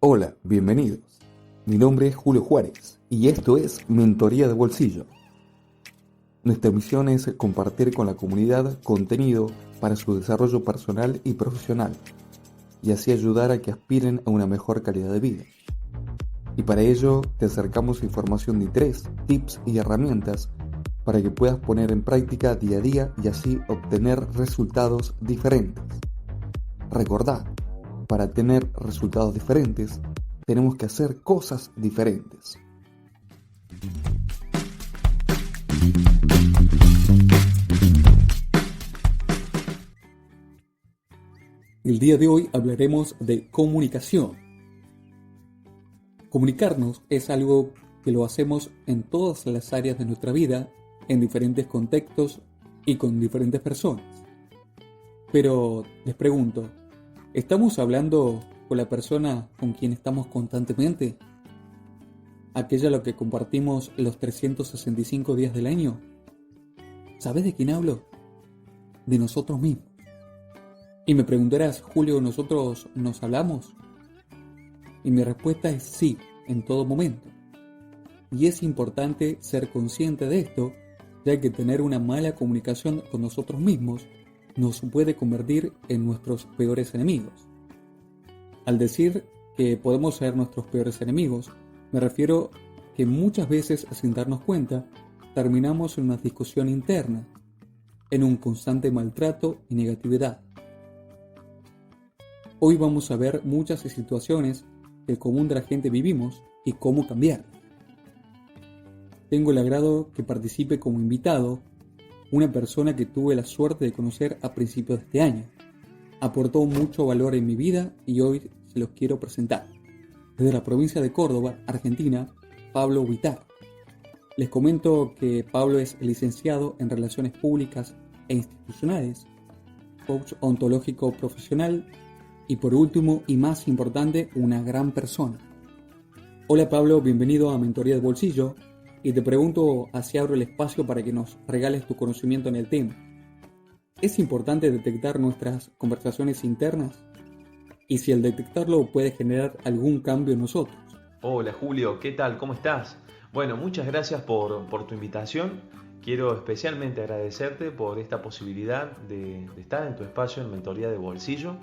Hola, bienvenidos. Mi nombre es Julio Juárez y esto es Mentoría de Bolsillo. Nuestra misión es compartir con la comunidad contenido para su desarrollo personal y profesional y así ayudar a que aspiren a una mejor calidad de vida. Y para ello te acercamos información de interés, tips y herramientas para que puedas poner en práctica día a día y así obtener resultados diferentes. Recordá, para tener resultados diferentes, tenemos que hacer cosas diferentes. El día de hoy hablaremos de comunicación. Comunicarnos es algo que lo hacemos en todas las áreas de nuestra vida, en diferentes contextos y con diferentes personas. Pero les pregunto, ¿estamos hablando con la persona con quien estamos constantemente? ¿Aquella a la que compartimos los 365 días del año? ¿Sabes de quién hablo? De nosotros mismos. Y me preguntarás, Julio, ¿nosotros nos hablamos? Y mi respuesta es sí, en todo momento. Y es importante ser consciente de esto, ya que tener una mala comunicación con nosotros mismos nos puede convertir en nuestros peores enemigos. Al decir que podemos ser nuestros peores enemigos, me refiero que muchas veces, sin darnos cuenta, terminamos en una discusión interna, en un constante maltrato y negatividad. Hoy vamos a ver muchas situaciones que el común de la gente vivimos y cómo cambiarlas. Tengo el agrado que participe como invitado una persona que tuve la suerte de conocer a principios de este año. Aportó mucho valor en mi vida y hoy se los quiero presentar. Desde la provincia de Córdoba, Argentina, Pablo Vitar. Les comento que Pablo es licenciado en Relaciones Públicas e Institucionales, coach ontológico profesional y por último y más importante, una gran persona. Hola Pablo, bienvenido a Mentoría de Bolsillo. Y te pregunto, así abro el espacio para que nos regales tu conocimiento en el tema. ¿Es importante detectar nuestras conversaciones internas? Y si al detectarlo puede generar algún cambio en nosotros. Hola Julio, ¿qué tal? ¿Cómo estás? Bueno, muchas gracias por tu invitación. Quiero especialmente agradecerte por esta posibilidad de estar en tu espacio en Mentoría de Bolsillo.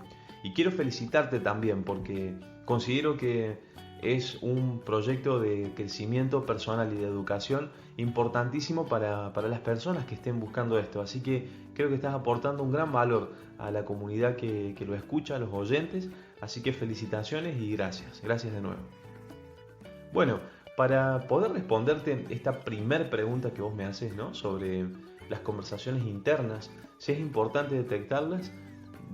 Y quiero felicitarte también porque considero que es un proyecto de crecimiento personal y de educación importantísimo para las personas que estén buscando esto. Así que creo que estás aportando un gran valor a la comunidad que lo escucha, a los oyentes. Así que felicitaciones y gracias. Gracias de nuevo. Bueno, para poder responderte esta primer pregunta que vos me haces, ¿no? Sobre las conversaciones internas, si es importante detectarlas,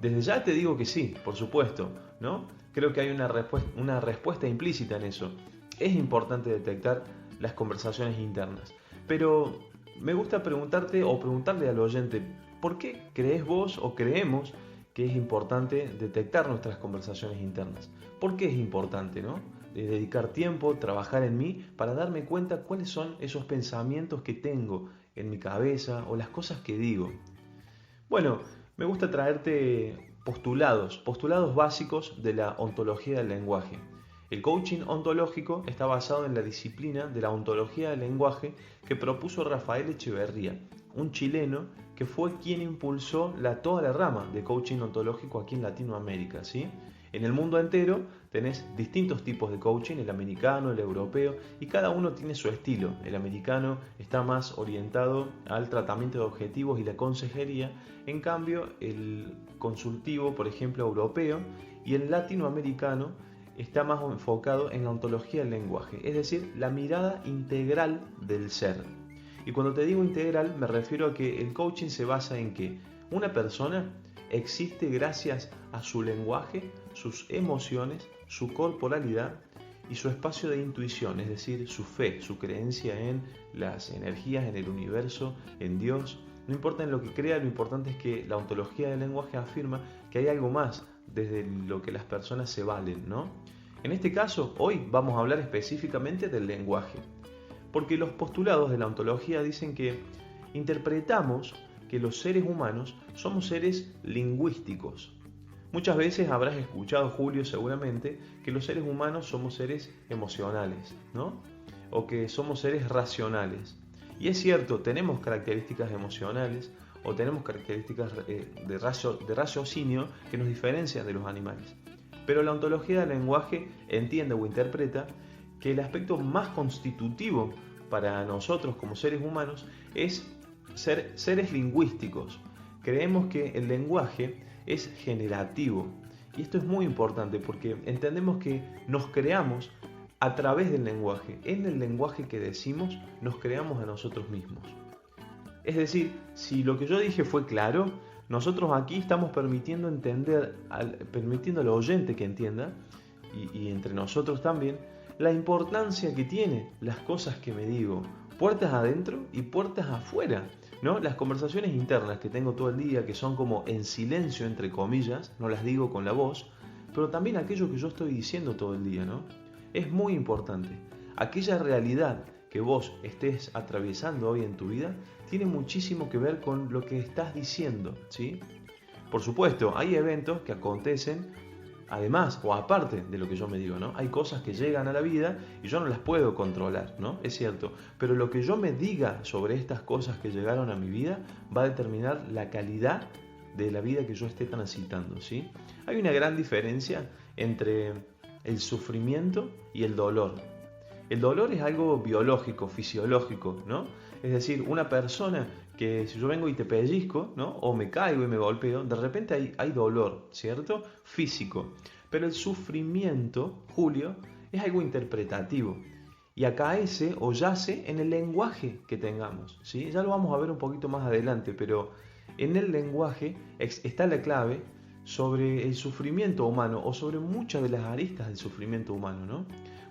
desde ya te digo que sí, por supuesto, ¿no? Creo que hay una respuesta implícita en eso. Es importante detectar las conversaciones internas. Pero me gusta preguntarte o preguntarle al oyente, ¿por qué crees vos o creemos que es importante detectar nuestras conversaciones internas? ¿Por qué es importante, no? Dedicar tiempo, trabajar en mí para darme cuenta cuáles son esos pensamientos que tengo en mi cabeza o las cosas que digo. Bueno, me gusta traerte postulados básicos de la ontología del lenguaje. El coaching ontológico está basado en la disciplina de la ontología del lenguaje que propuso Rafael Echeverría, un chileno que fue quien impulsó toda la rama de coaching ontológico aquí en Latinoamérica, ¿sí? En el mundo entero tenés distintos tipos de coaching, el americano, el europeo, y cada uno tiene su estilo. El americano está más orientado al tratamiento de objetivos y la consejería, en cambio el consultivo, por ejemplo, europeo, y el latinoamericano está más enfocado en la ontología del lenguaje, es decir, la mirada integral del ser. Y cuando te digo integral me refiero a que el coaching se basa en que una persona existe gracias a su lenguaje, sus emociones, su corporalidad y su espacio de intuición, es decir, su fe, su creencia en las energías, en el universo, en Dios. No importa en lo que crea, lo importante es que la ontología del lenguaje afirma que hay algo más desde lo que las personas se valen, ¿no? En este caso, hoy vamos a hablar específicamente del lenguaje, porque los postulados de la ontología dicen que interpretamos que los seres humanos somos seres lingüísticos. Muchas veces habrás escuchado, Julio, seguramente, que los seres humanos somos seres emocionales, ¿no? O que somos seres racionales. Y es cierto, tenemos características emocionales o tenemos características de raciocinio que nos diferencian de los animales. Pero la ontología del lenguaje entiende o interpreta que el aspecto más constitutivo para nosotros como seres humanos es ser seres lingüísticos. Creemos que el lenguaje es generativo. Y esto es muy importante porque entendemos que nos creamos a través del lenguaje. En el lenguaje que decimos, nos creamos a nosotros mismos. Es decir, si lo que yo dije fue claro, nosotros aquí estamos permitiendo al oyente que entienda, y entre nosotros también, la importancia que tiene las cosas que me digo, puertas adentro y puertas afuera, ¿no? Las conversaciones internas que tengo todo el día, que son como en silencio, entre comillas, no las digo con la voz, pero también aquello que yo estoy diciendo todo el día, ¿no? Es muy importante. Aquella realidad que vos estés atravesando hoy en tu vida tiene muchísimo que ver con lo que estás diciendo, ¿sí? Por supuesto, hay eventos que acontecen además o aparte de lo que yo me digo, ¿no? Hay cosas que llegan a la vida y yo no las puedo controlar, ¿no? Es cierto, pero lo que yo me diga sobre estas cosas que llegaron a mi vida va a determinar la calidad de la vida que yo esté transitando, ¿sí? Hay una gran diferencia entre el sufrimiento y el dolor. El dolor es algo biológico, fisiológico, ¿no? Es decir, una persona que si yo vengo y te pellizco, ¿no? O me caigo y me golpeo, de repente hay dolor, ¿cierto? Físico. Pero el sufrimiento, Julio, es algo interpretativo. Y acaece o yace en el lenguaje que tengamos, ¿sí? Ya lo vamos a ver un poquito más adelante, pero en el lenguaje está la clave sobre el sufrimiento humano o sobre muchas de las aristas del sufrimiento humano, ¿no?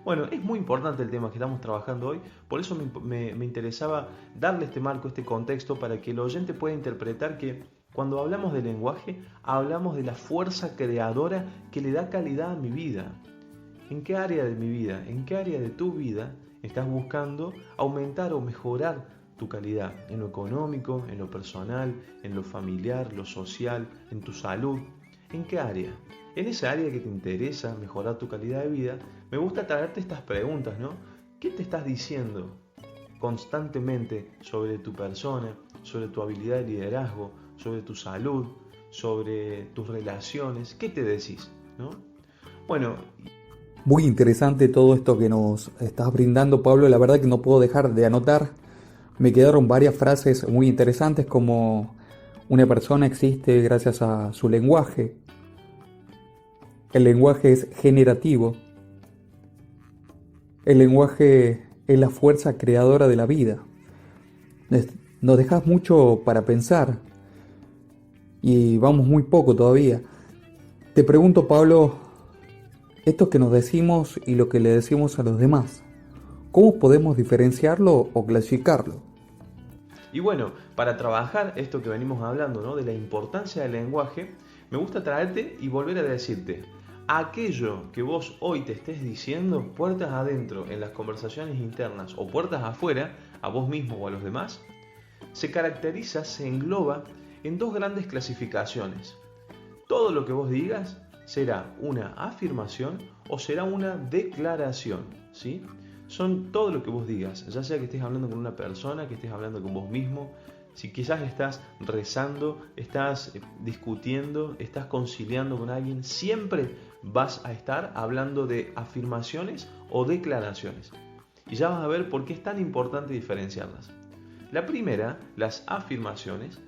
Bueno, es muy importante el tema que estamos trabajando hoy, por eso me interesaba darle este marco, este contexto, para que el oyente pueda interpretar que cuando hablamos de lenguaje, hablamos de la fuerza creadora que le da calidad a mi vida. ¿En qué área de mi vida, en qué área de tu vida estás buscando aumentar o mejorar tu calidad? En lo económico, en lo personal, en lo familiar, lo social, en tu salud. ¿En qué área? En esa área que te interesa mejorar tu calidad de vida, me gusta traerte estas preguntas, ¿no? ¿Qué te estás diciendo constantemente sobre tu persona, sobre tu habilidad de liderazgo, sobre tu salud, sobre tus relaciones? ¿Qué te decís, no? Bueno, muy interesante todo esto que nos estás brindando, Pablo. La verdad que no puedo dejar de anotar. Me quedaron varias frases muy interesantes como una persona existe gracias a su lenguaje. El lenguaje es generativo. El lenguaje es la fuerza creadora de la vida. Nos dejas mucho para pensar y vamos muy poco todavía. Te pregunto, Pablo, esto que nos decimos y lo que le decimos a los demás, ¿cómo podemos diferenciarlo o clasificarlo? Y bueno, para trabajar esto que venimos hablando, ¿no? De la importancia del lenguaje, me gusta traerte y volver a decirte, aquello que vos hoy te estés diciendo, puertas adentro en las conversaciones internas o puertas afuera, a vos mismo o a los demás, se caracteriza, se engloba en dos grandes clasificaciones. Todo lo que vos digas será una afirmación o será una declaración, ¿sí? Son todo lo que vos digas, ya sea que estés hablando con una persona, que estés hablando con vos mismo, si quizás estás rezando, estás discutiendo, estás conciliando con alguien, siempre vas a estar hablando de afirmaciones o declaraciones. Y ya vas a ver por qué es tan importante diferenciarlas. La primera, las afirmaciones,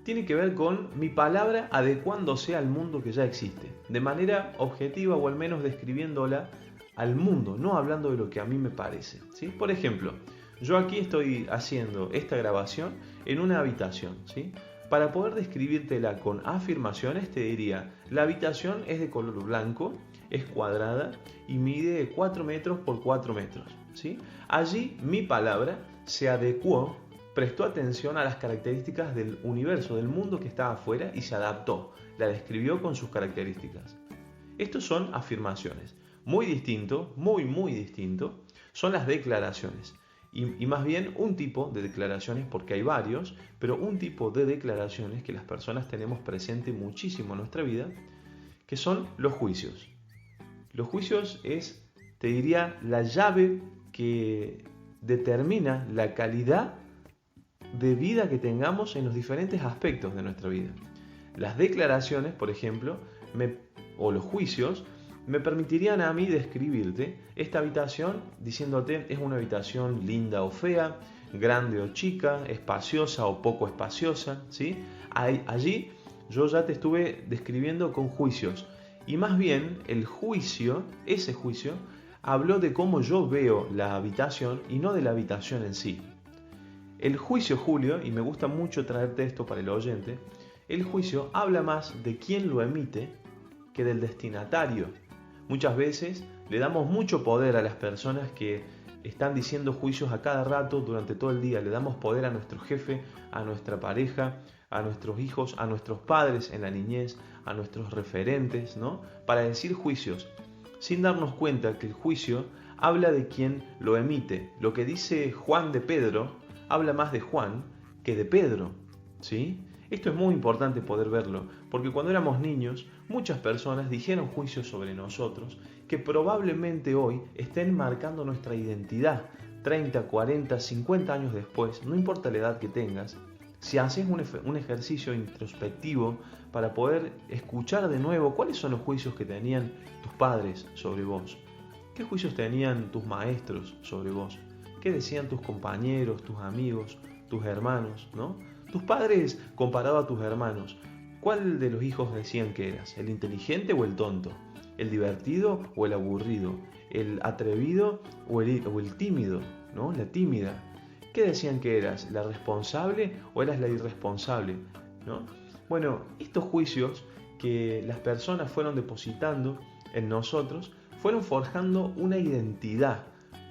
tiene que ver con mi palabra adecuándose al mundo que ya existe, de manera objetiva o al menos describiéndola al mundo, no hablando de lo que a mí me parece, ¿sí? Por ejemplo, yo aquí estoy haciendo esta grabación en una habitación, ¿sí? Para poder describírtela con afirmaciones te diría, la habitación es de color blanco, es cuadrada y mide 4 metros por 4 metros, ¿sí? Allí mi palabra se adecuó, prestó atención a las características del universo, del mundo que estaba afuera y se adaptó, la describió con sus características. Estos son afirmaciones. Muy distinto, muy distinto, son las declaraciones. Y más bien un tipo de declaraciones, porque hay varios, pero un tipo de declaraciones que las personas tenemos presente muchísimo en nuestra vida, que son los juicios. Los juicios es, te diría, la llave que determina la calidad de vida que tengamos en los diferentes aspectos de nuestra vida. Las declaraciones, por ejemplo, o los juicios, me permitirían a mí describirte esta habitación diciéndote es una habitación linda o fea, grande o chica, espaciosa o poco espaciosa, ¿sí? Allí yo ya te estuve describiendo con juicios y más bien el juicio, ese juicio, habló de cómo yo veo la habitación y no de la habitación en sí. El juicio, Julio, y me gusta mucho traerte esto para el oyente, el juicio habla más de quién lo emite que del destinatario. Muchas veces le damos mucho poder a las personas que están diciendo juicios a cada rato durante todo el día. Le damos poder a nuestro jefe, a nuestra pareja, a nuestros hijos, a nuestros padres en la niñez, a nuestros referentes, ¿no? Para decir juicios, sin darnos cuenta que el juicio habla de quien lo emite. Lo que dice Juan de Pedro habla más de Juan que de Pedro, ¿sí? Esto es muy importante poder verlo, porque cuando éramos niños, muchas personas dijeron juicios sobre nosotros que probablemente hoy estén marcando nuestra identidad 30, 40, 50 años después, no importa la edad que tengas. Si haces un ejercicio introspectivo para poder escuchar de nuevo cuáles son los juicios que tenían tus padres sobre vos, qué juicios tenían tus maestros sobre vos, qué decían tus compañeros, tus amigos, tus hermanos, ¿no? Tus padres comparado a tus hermanos, ¿cuál de los hijos decían que eras? ¿El inteligente o el tonto? ¿El divertido o el aburrido? ¿El atrevido o el tímido? ¿No? La tímida. ¿Qué decían que eras? ¿La responsable o eras la irresponsable? ¿No? Bueno, estos juicios que las personas fueron depositando en nosotros fueron forjando una identidad.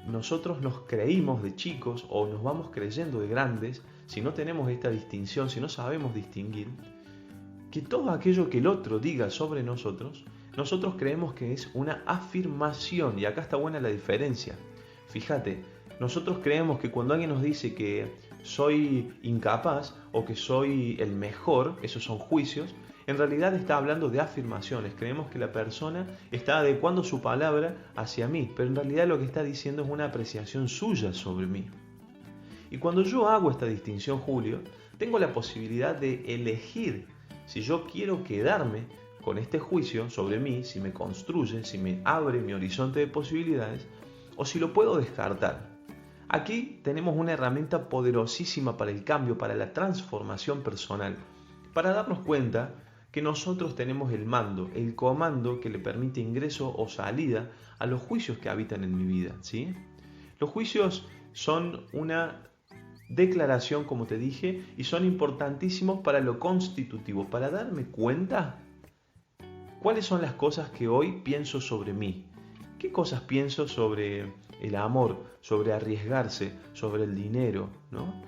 Nosotros nos creímos de chicos o nos vamos creyendo de grandes, si no tenemos esta distinción, si no sabemos distinguir, que todo aquello que el otro diga sobre nosotros, nosotros creemos que es una afirmación, y acá está buena la diferencia. Fíjate, nosotros creemos que cuando alguien nos dice que soy incapaz o que soy el mejor, esos son juicios, en realidad está hablando de afirmaciones. Creemos que la persona está adecuando su palabra hacia mí, pero en realidad lo que está diciendo es una apreciación suya sobre mí. Y cuando yo hago esta distinción, Julio, tengo la posibilidad de elegir si yo quiero quedarme con este juicio sobre mí, si me construye, si me abre mi horizonte de posibilidades, o si lo puedo descartar. Aquí tenemos una herramienta poderosísima para el cambio, para la transformación personal, para darnos cuenta que nosotros tenemos el mando, el comando que le permite ingreso o salida a los juicios que habitan en mi vida, ¿sí? Los juicios son una declaración, como te dije, y son importantísimos para lo constitutivo, para darme cuenta cuáles son las cosas que hoy pienso sobre mí. ¿Qué cosas pienso sobre el amor, sobre arriesgarse, sobre el dinero, ¿no?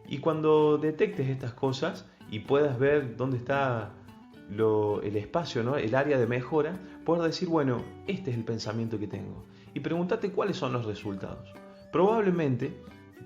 Y cuando detectes estas cosas y puedas ver dónde está el espacio, ¿no? El área de mejora, puedes decir, bueno, este es el pensamiento que tengo. Y pregúntate cuáles son los resultados. Probablemente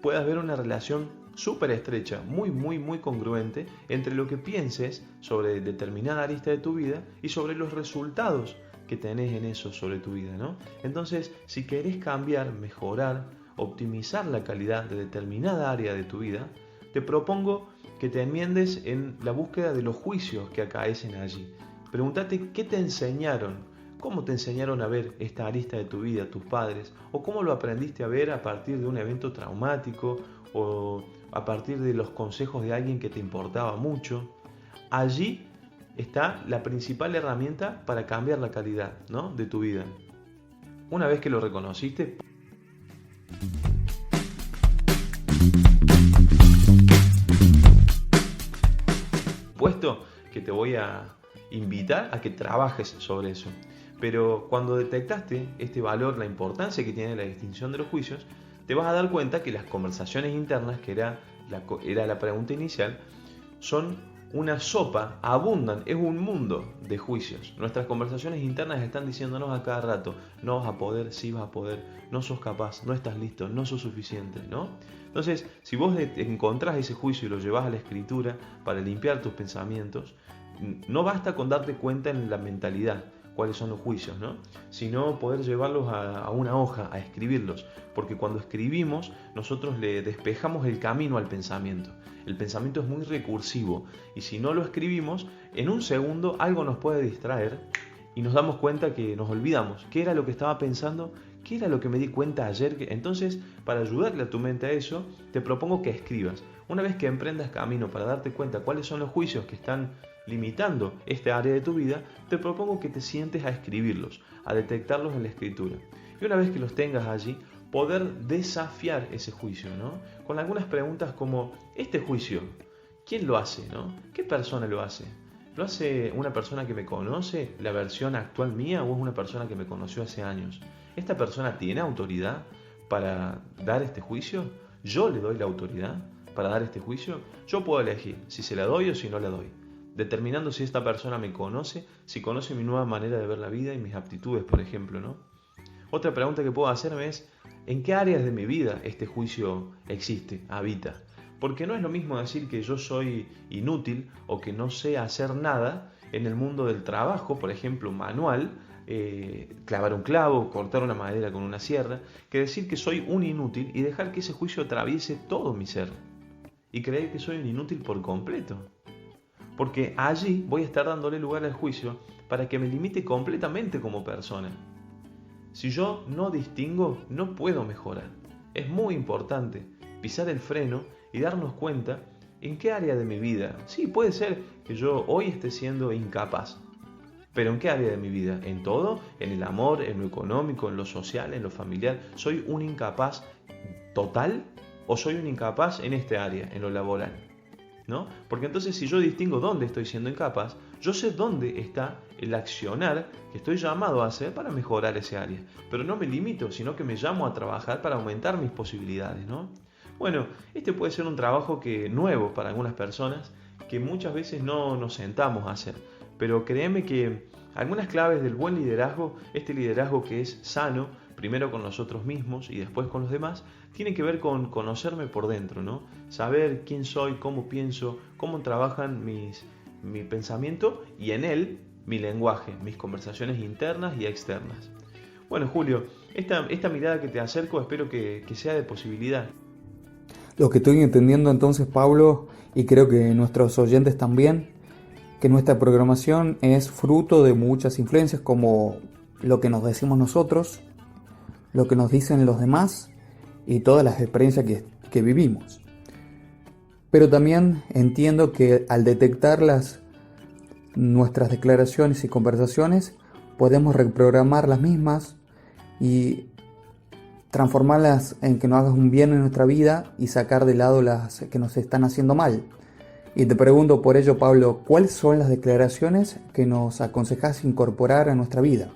puedas ver una relación súper estrecha, muy congruente entre lo que pienses sobre determinada arista de tu vida y sobre los resultados que tenés en eso sobre tu vida, ¿no? Entonces, si querés cambiar, mejorar, optimizar la calidad de determinada área de tu vida, te propongo que te enmiendes en la búsqueda de los juicios que acaecen allí. Pregúntate qué te enseñaron, cómo te enseñaron a ver esta arista de tu vida, tus padres, o cómo lo aprendiste a ver a partir de un evento traumático o a partir de los consejos de alguien que te importaba mucho. Allí está la principal herramienta para cambiar la calidad, ¿no?, de tu vida. Una vez que lo reconociste, puesto que te voy a invitar a que trabajes sobre eso. Pero cuando detectaste este valor, la importancia que tiene la distinción de los juicios, te vas a dar cuenta que las conversaciones internas, que era la pregunta inicial, son una sopa, abundan, es un mundo de juicios. Nuestras conversaciones internas están diciéndonos a cada rato, no vas a poder, sí vas a poder, no sos capaz, no estás listo, no sos suficiente, ¿no? Entonces, si vos encontrás ese juicio y lo llevas a la escritura para limpiar tus pensamientos, No basta con darte cuenta en la mentalidad cuáles son los juicios, ¿no? Sino poder llevarlos a una hoja, a escribirlos, porque cuando escribimos nosotros le despejamos el camino al pensamiento. El pensamiento es muy recursivo y si no lo escribimos, en un segundo algo nos puede distraer y nos damos cuenta que nos olvidamos qué era lo que estaba pensando, qué era lo que me di cuenta ayer. Entonces, para ayudarle a tu mente a eso, te propongo que escribas. Una vez que emprendas camino para darte cuenta cuáles son los juicios que están limitando este área de tu vida, te propongo que te sientes a escribirlos, a detectarlos en la escritura. Y una vez que los tengas allí, poder desafiar ese juicio, ¿no? Con algunas preguntas como, ¿este juicio quién lo hace, ¿no? ¿Qué persona lo hace? ¿Lo hace una persona que me conoce, la versión actual mía, o es una persona que me conoció hace años? ¿Esta persona tiene autoridad para dar este juicio? ¿Yo le doy la autoridad para dar este juicio? Yo puedo elegir si se la doy o si no la doy, determinando si esta persona me conoce, si conoce mi nueva manera de ver la vida y mis aptitudes, por ejemplo, ¿no? Otra pregunta que puedo hacerme es, ¿en qué áreas de mi vida este juicio existe, habita? Porque no es lo mismo decir que yo soy inútil o que no sé hacer nada en el mundo del trabajo, por ejemplo, manual, clavar un clavo, cortar una madera con una sierra, que decir que soy un inútil y dejar que ese juicio atraviese todo mi ser y creer que soy un inútil por completo. Porque allí voy a estar dándole lugar al juicio para que me limite completamente como persona. Si yo no distingo, no puedo mejorar. Es muy importante pisar el freno y darnos cuenta en qué área de mi vida. Sí, puede ser que yo hoy esté siendo incapaz, pero ¿en qué área de mi vida? ¿En todo? ¿En el amor? ¿En lo económico? ¿En lo social? ¿En lo familiar? ¿Soy un incapaz total o soy un incapaz en este área, en lo laboral? ¿No? Porque entonces si yo distingo dónde estoy siendo incapaz, yo sé dónde está el accionar que estoy llamado a hacer para mejorar ese área. Pero no me limito, sino que me llamo a trabajar para aumentar mis posibilidades, ¿no? Bueno, este puede ser un trabajo nuevo para algunas personas que muchas veces no nos sentamos a hacer. Pero créeme que algunas claves del buen liderazgo, este liderazgo que es sano, primero con nosotros mismos y después con los demás, tiene que ver con conocerme por dentro, ¿no? Saber quién soy, cómo pienso, cómo trabajan mi pensamiento y en él mi lenguaje, mis conversaciones internas y externas. Bueno, Julio, esta mirada que te acerco espero que sea de posibilidad. Lo que estoy entendiendo entonces, Pablo, y creo que nuestros oyentes también, que nuestra programación es fruto de muchas influencias como lo que nos decimos nosotros, lo que nos dicen los demás y todas las experiencias que vivimos. Pero también entiendo que al detectar nuestras declaraciones y conversaciones, podemos reprogramar las mismas y transformarlas en que nos hagan un bien en nuestra vida y sacar de lado las que nos están haciendo mal. Y te pregunto por ello, Pablo, ¿cuáles son las declaraciones que nos aconsejas incorporar a nuestra vida?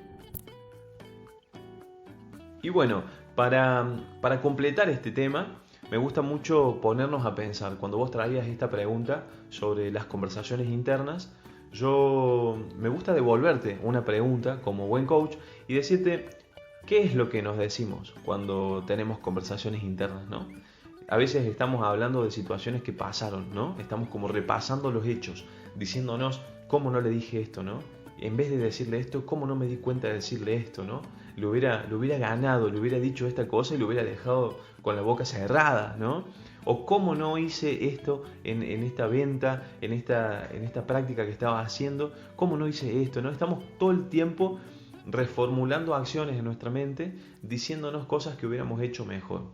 Y bueno, para completar este tema, me gusta mucho ponernos a pensar. Cuando vos traías esta pregunta sobre las conversaciones internas, me gusta devolverte una pregunta como buen coach y decirte qué es lo que nos decimos cuando tenemos conversaciones internas, ¿no? A veces estamos hablando de situaciones que pasaron, ¿no? Estamos como repasando los hechos, diciéndonos cómo no le dije esto, ¿no? En vez de decirle esto, cómo no me di cuenta de decirle esto, ¿no? Lo hubiera ganado, le hubiera dicho esta cosa y lo hubiera dejado con la boca cerrada, ¿no? O cómo no hice esto en esta venta, en esta práctica que estaba haciendo, cómo no hice esto, ¿no? Estamos todo el tiempo reformulando acciones en nuestra mente, diciéndonos cosas que hubiéramos hecho mejor.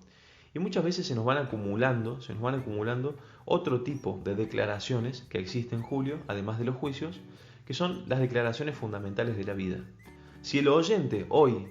Y muchas veces se nos van acumulando otro tipo de declaraciones que existen, Julio, además de los juicios, que son las declaraciones fundamentales de la vida. Si el oyente hoy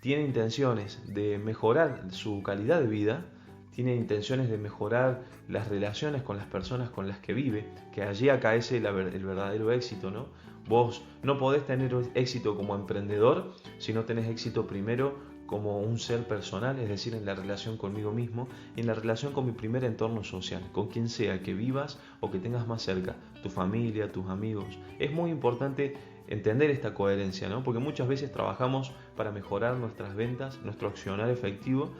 tiene intenciones de mejorar su calidad de vida, tiene intenciones de mejorar las relaciones con las personas con las que vive, que allí acaece el verdadero éxito, ¿no? Vos no podés tener éxito como emprendedor si no tenés éxito primero como un ser personal, es decir, en la relación conmigo mismo, y en la relación con mi primer entorno social, con quien sea que vivas o que tengas más cerca, tu familia, tus amigos. Es muy importante entender esta coherencia, ¿no? Porque muchas veces trabajamos para mejorar nuestras ventas, nuestro accionar efectivo,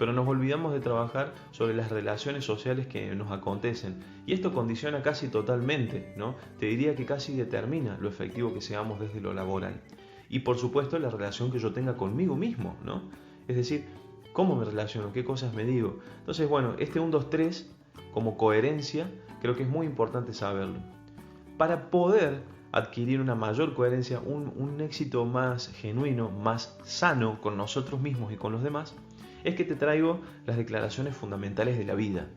pero nos olvidamos de trabajar sobre las relaciones sociales que nos acontecen. Y esto condiciona casi totalmente, ¿no? Te diría que casi determina lo efectivo que seamos desde lo laboral. Y por supuesto la relación que yo tenga conmigo mismo, ¿no? Es decir, cómo me relaciono, qué cosas me digo. Entonces, bueno, este 1, 2, 3 como coherencia creo que es muy importante saberlo. Para poder adquirir una mayor coherencia, un éxito más genuino, más sano con nosotros mismos y con los demás, es que te traigo las declaraciones fundamentales de la vida.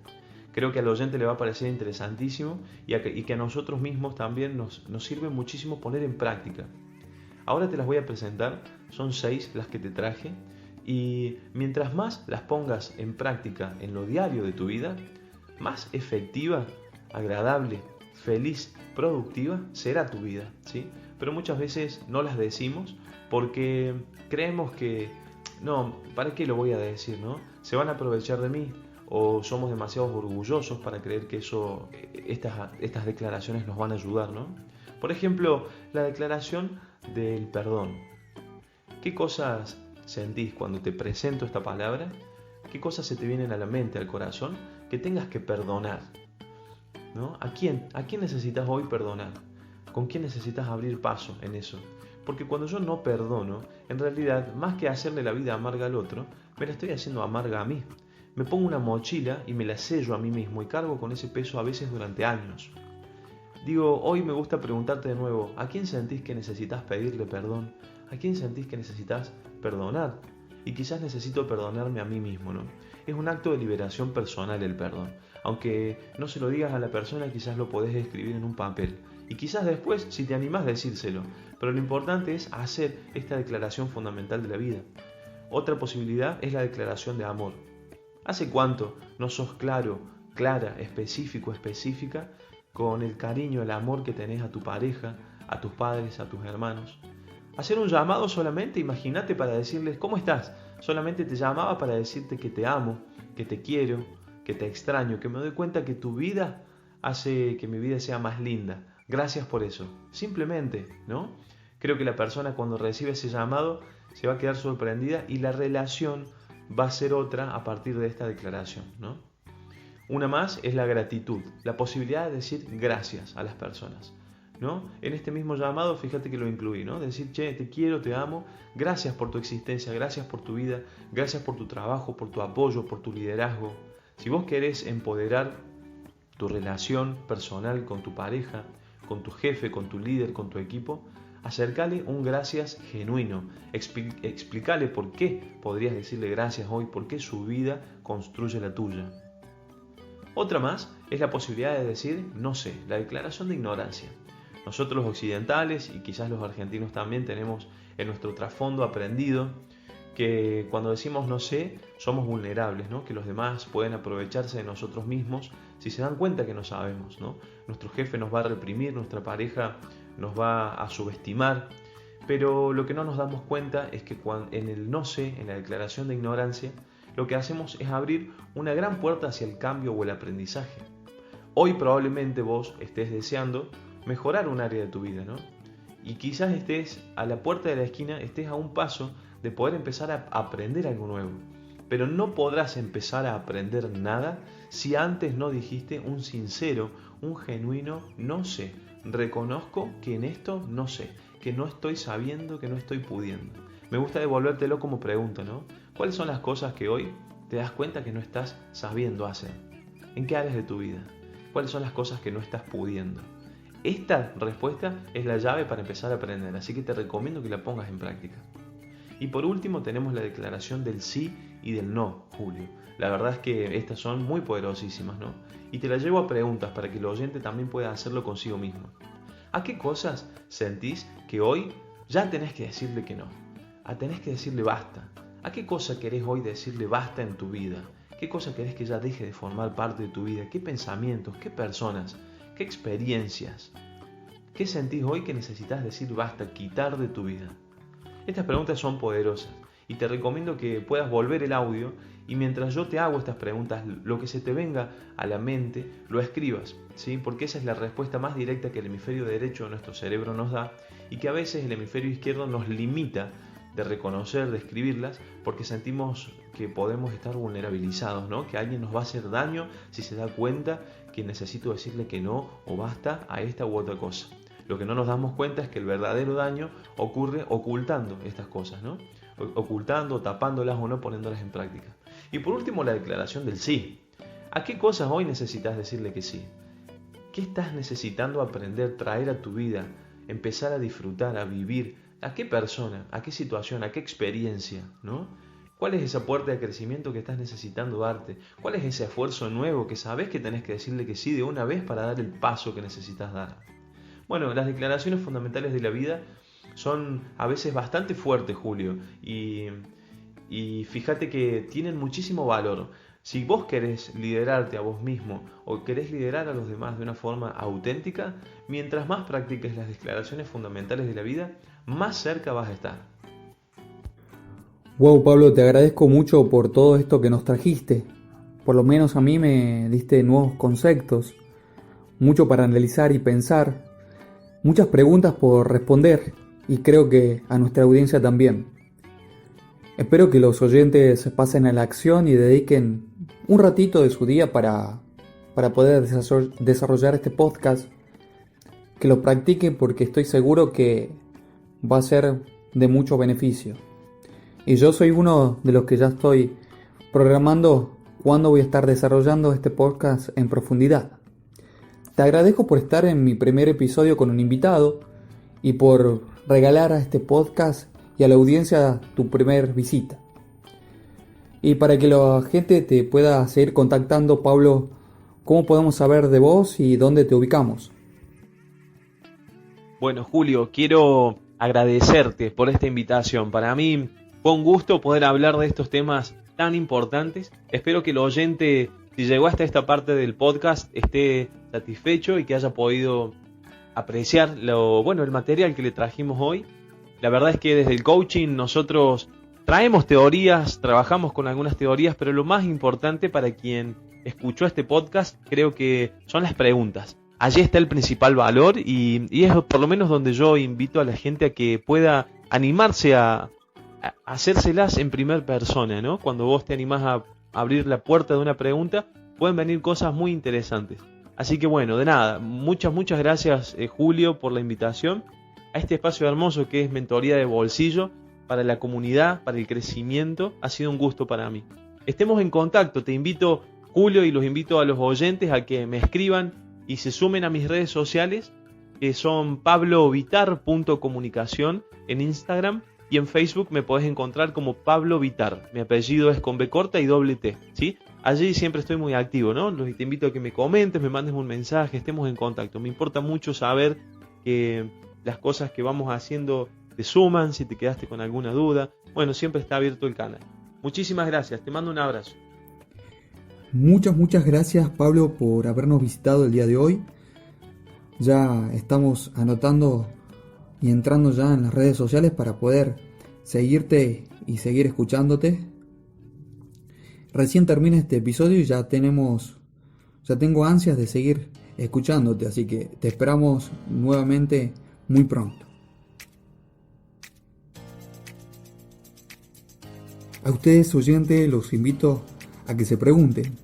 Creo que al oyente le va a parecer interesantísimo y que a nosotros mismos también nos sirve muchísimo poner en práctica. Ahora te las voy a presentar, son 6 las que te traje, y mientras más las pongas en práctica en lo diario de tu vida, más efectiva, agradable, feliz, productiva será tu vida, ¿sí? Pero muchas veces no las decimos porque creemos que, no, ¿para qué lo voy a decir, no? Se van a aprovechar de mí, o somos demasiado orgullosos para creer que estas declaraciones nos van a ayudar, ¿no? Por ejemplo, la declaración del perdón. ¿Qué cosas sentís cuando te presento esta palabra? ¿Qué cosas se te vienen a la mente, al corazón, que tengas que perdonar? ¿No? ¿A quién necesitas hoy perdonar? ¿Con quién necesitas abrir paso en eso? Porque cuando yo no perdono, en realidad, más que hacerle la vida amarga al otro, me la estoy haciendo amarga a mí. Me pongo una mochila y me la sello a mí mismo y cargo con ese peso a veces durante años. Digo, hoy me gusta preguntarte de nuevo, ¿a quién sentís que necesitas pedirle perdón? ¿A quién sentís que necesitas perdonar? Y quizás necesito perdonarme a mí mismo, ¿no? Es un acto de liberación personal el perdón. Aunque no se lo digas a la persona, quizás lo podés escribir en un papel. Y quizás después, si te animás, decírselo. Pero lo importante es hacer esta declaración fundamental de la vida. Otra posibilidad es la declaración de amor. ¿Hace cuánto no sos claro, clara, específico, específica con el cariño, el amor que tenés a tu pareja, a tus padres, a tus hermanos? Hacer un llamado solamente, imagínate, para decirles ¿cómo estás? Solamente te llamaba para decirte que te amo, que te quiero, que te extraño, que me doy cuenta que tu vida hace que mi vida sea más linda. Gracias por eso. Simplemente, ¿no? Creo que la persona cuando recibe ese llamado se va a quedar sorprendida y la relación va a ser otra a partir de esta declaración, ¿no? Una más es la gratitud, la posibilidad de decir gracias a las personas, ¿no? En este mismo llamado, fíjate que lo incluí, ¿no? Decir, che, te quiero, te amo, gracias por tu existencia, gracias por tu vida, gracias por tu trabajo, por tu apoyo, por tu liderazgo. Si vos querés empoderar tu relación personal con tu pareja, con tu jefe, con tu líder, con tu equipo, acércale un gracias genuino, explícale por qué podrías decirle gracias hoy, por qué su vida construye la tuya. Otra más es la posibilidad de decir no sé, la declaración de ignorancia. Nosotros los occidentales y quizás los argentinos también tenemos en nuestro trasfondo aprendido que cuando decimos no sé, somos vulnerables, ¿no? Que los demás pueden aprovecharse de nosotros mismos si se dan cuenta que no sabemos, ¿no? Nuestro jefe nos va a reprimir, nuestra pareja nos va a subestimar, pero lo que no nos damos cuenta es que en el no sé, en la declaración de ignorancia, lo que hacemos es abrir una gran puerta hacia el cambio o el aprendizaje. Hoy probablemente vos estés deseando mejorar un área de tu vida, ¿no? Y quizás estés a la puerta de la esquina, estés a un paso de poder empezar a aprender algo nuevo. Pero no podrás empezar a aprender nada si antes no dijiste un sincero, un genuino no sé. Reconozco que en esto no sé, que no estoy sabiendo, que no estoy pudiendo. Me gusta devolvértelo como pregunta, ¿no? ¿Cuáles son las cosas que hoy te das cuenta que no estás sabiendo hacer? ¿En qué áreas de tu vida? ¿Cuáles son las cosas que no estás pudiendo? Esta respuesta es la llave para empezar a aprender, así que te recomiendo que la pongas en práctica. Y por último tenemos la declaración del sí y del no, Julio. La verdad es que estas son muy poderosísimas, ¿no? Y te las llevo a preguntas para que el oyente también pueda hacerlo consigo mismo. ¿A qué cosas sentís que hoy ya tenés que decirle que no? Tenés que decirle basta. ¿A qué cosa querés hoy decirle basta en tu vida? ¿Qué cosa querés que ya deje de formar parte de tu vida? ¿Qué pensamientos? ¿Qué personas? ¿Qué experiencias? ¿Qué sentís hoy que necesitas decir basta, quitar de tu vida? Estas preguntas son poderosas y te recomiendo que puedas volver el audio y mientras yo te hago estas preguntas, lo que se te venga a la mente, lo escribas, ¿sí? Porque esa es la respuesta más directa que el hemisferio derecho de nuestro cerebro nos da y que a veces el hemisferio izquierdo nos limita de reconocer, de escribirlas, porque sentimos que podemos estar vulnerabilizados, ¿no? Que alguien nos va a hacer daño si se da cuenta que necesito decirle que no o basta a esta u otra cosa. Lo que no nos damos cuenta es que el verdadero daño ocurre ocultando estas cosas, ¿no? Ocultando, tapándolas o no poniéndolas en práctica. Y por último, la declaración del sí. ¿A qué cosas hoy necesitas decirle que sí? ¿Qué estás necesitando aprender, traer a tu vida, empezar a disfrutar, a vivir? ¿A qué persona, a qué situación, a qué experiencia, ¿no? ¿Cuál es esa puerta de crecimiento que estás necesitando darte? ¿Cuál es ese esfuerzo nuevo que sabes que tenés que decirle que sí de una vez para dar el paso que necesitas dar? Bueno, las declaraciones fundamentales de la vida son a veces bastante fuertes, Julio, y fíjate que tienen muchísimo valor. Si vos querés liderarte a vos mismo o querés liderar a los demás de una forma auténtica, mientras más practiques las declaraciones fundamentales de la vida, más cerca vas a estar. Wow, Pablo, te agradezco mucho por todo esto que nos trajiste. Por lo menos a mí me diste nuevos conceptos, mucho para analizar y pensar, muchas preguntas por responder y creo que a nuestra audiencia también. Espero que los oyentes pasen a la acción y dediquen un ratito de su día para poder desarrollar este podcast, que lo practiquen porque estoy seguro que va a ser de mucho beneficio. Y yo soy uno de los que ya estoy programando cuándo voy a estar desarrollando este podcast en profundidad. Te agradezco por estar en mi primer episodio con un invitado y por regalar a este podcast y a la audiencia tu primer visita. Y para que la gente te pueda seguir contactando, Pablo, ¿cómo podemos saber de vos y dónde te ubicamos? Bueno, Julio, quiero agradecerte por esta invitación. Para mí fue un gusto poder hablar de estos temas tan importantes. Espero que el oyente, si llegó hasta esta parte del podcast, esté satisfecho y que haya podido apreciar el material que le trajimos hoy. La verdad es que desde el coaching nosotros traemos teorías, trabajamos con algunas teorías, pero lo más importante para quien escuchó este podcast creo que son las preguntas. Allí está el principal valor y es por lo menos donde yo invito a la gente a que pueda animarse a hacérselas en primera persona, ¿no? Cuando vos te animás a abrir la puerta de una pregunta, pueden venir cosas muy interesantes. Así que bueno, de nada, muchas gracias Julio por la invitación a este espacio hermoso que es Mentoría de Bolsillo para la comunidad, para el crecimiento. Ha sido un gusto para mí. Estemos en contacto, te invito Julio y los invito a los oyentes a que me escriban y se sumen a mis redes sociales que son pablovitar.comunicación en Instagram y en Facebook me podés encontrar como Pablo Vitar. Mi apellido es con B corta y doble T, ¿sí? Allí siempre estoy muy activo, ¿no? Te invito a que me comentes, me mandes un mensaje, estemos en contacto. Me importa mucho saber que las cosas que vamos haciendo te suman, si te quedaste con alguna duda. Bueno, siempre está abierto el canal. Muchísimas gracias, te mando un abrazo. Muchas gracias, Pablo, por habernos visitado el día de hoy. Ya estamos anotando y entrando ya en las redes sociales para poder seguirte y seguir escuchándote. Recién termina este episodio y ya tengo ansias de seguir escuchándote, así que te esperamos nuevamente muy pronto. A ustedes, oyentes, los invito a que se pregunten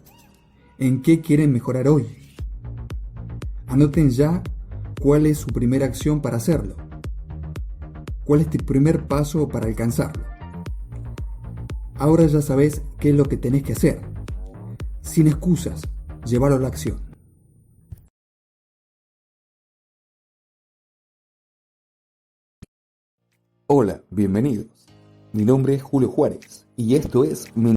¿en qué quieren mejorar hoy? Anoten ya cuál es su primera acción para hacerlo. ¿Cuál es tu primer paso para alcanzarlo? Ahora ya sabes qué es lo que tenés que hacer. Sin excusas, llevarlo a la acción. Hola, bienvenidos. Mi nombre es Julio Juárez y esto es